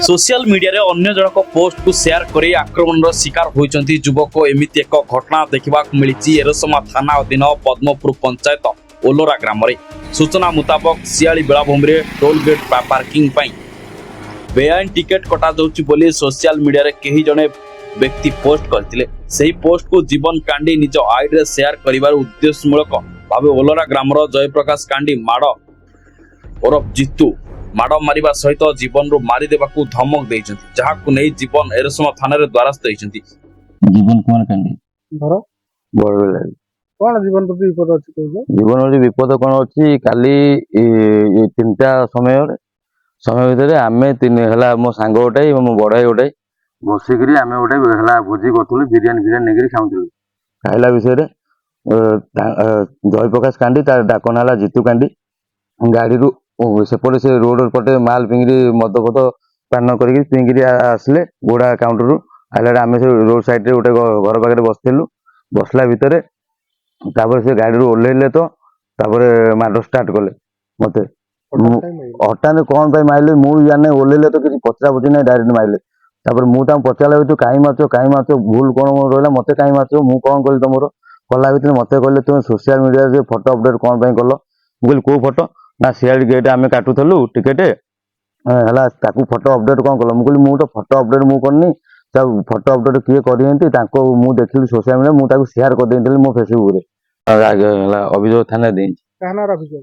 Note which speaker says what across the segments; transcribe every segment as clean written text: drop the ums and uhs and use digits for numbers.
Speaker 1: Social media रे अन्य जनक post को शेयर कर आक्रमण शिकार होइचंती युवक। एमिति एक घटना देखा मिली एरसमा थाना अधीन पद्मपुर पंचायत ओलोरा ग्राम रे। सूचना मुताबक सियाली बेलाभूमि रे टोल गेट पार्किंग पई बेआईन टिकेट कटा जाउची बोली सोशल मीडिया रे केही जने व्यक्ति पोस्ट करथिले। सेही पोस्ट को जीवन कांडी निज आईडी रे शेयर करिवार उद्देश्यमूलक भाबे ओलोरा ग्रामर जयप्रकाश कांडी माड़ ओरफ जितू माड़ मारिबा सहित जीवन रो मारी देबाकू धमक देइछंती, जहाकू नै जीवन एरसमा थाना रे द्वारस्थ होइछंती।
Speaker 2: जीवन कुमार कांडी
Speaker 3: घर
Speaker 2: बड़बेला
Speaker 3: कौन जीवन प्रति विपद अछि कहू?
Speaker 2: जीवन प्रति विपद कौन अच्छी काली 3टा समय भितर आमे तीन हला मो सांग गोटाई मो बड़ाई गोटाई बसिकरी आमे गोटे हला भोजी करथुलु। बिरियानी नेगिरी खाउथुलु। खाइला विषय रे जयप्रकाश कांडी तार डाकन हला जितू कांडी गाड़ी रु सेपटे से रोड पटे माल पिंगरी मद फद पान करके पिंगरी आसले गोड़ा काउंटर रु आइला आमे से रोड साइड रे गोटे घर पाखे बसथिलु। बसला भितर तापर से गाड़ी रु ओल्हेले तो तापर मार स्टार्ट कले मते हटाने कौन पाई माइले मु जाने ओल्हेले तो किसी पचरा पची ना डायरेक्ट माइले। तापर मु ता पचाला तू काई मारचो भूल कौन मोर रहला मते काई मारचो मु कौन कली तमरो कला भितर मते कहले तुम सोशल मीडिया रे फोटो अपडेट कौन पाई कलो। मु कहली को फोटो ना सियाल गेट आमे काटुथलु टिकेट हला ताकू फोटो अपडेट कौन कलो। मु कहली मु तो फोटो अपडेट मु करनी ता फोटो अपडेट किए करियंती ताको मु देखिली सोशल मीडिया मु ताकू शेयर कर देइतली मो फेसबुक रे। आगे हला अभियोग थाना देइ
Speaker 3: कहना रखियो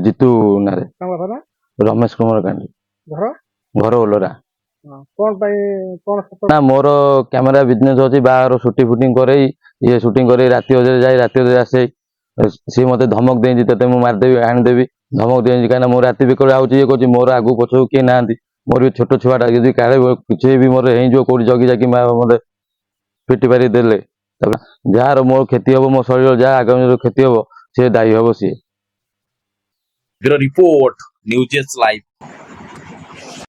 Speaker 2: जितू नारे
Speaker 3: तम थाना
Speaker 2: रमेश कुमार कांडी
Speaker 3: घर
Speaker 2: घर ओलोरा।
Speaker 3: कौन पाई कौन
Speaker 2: ना मोर कैमरा बिजनेस अछि बाहर शूटिंग करे ये शूटिंग करे राति अधे जाई राति अधे आसे सी मते धमक देई तते मु मार देबी आन देबी धमक देई काना मो राति बिकल आउची ये कहची मोर आगु पछो के नांती मोर भी छोटो छुआटा यदि काले किछि भी मोर हेई जो कोडी जगी जाकी मते पिटी पारी देले तब जार मोर खेती हबो मो शरीर जा आगामी खेती हबो से दायी हबो सी।
Speaker 1: Bureau report news live.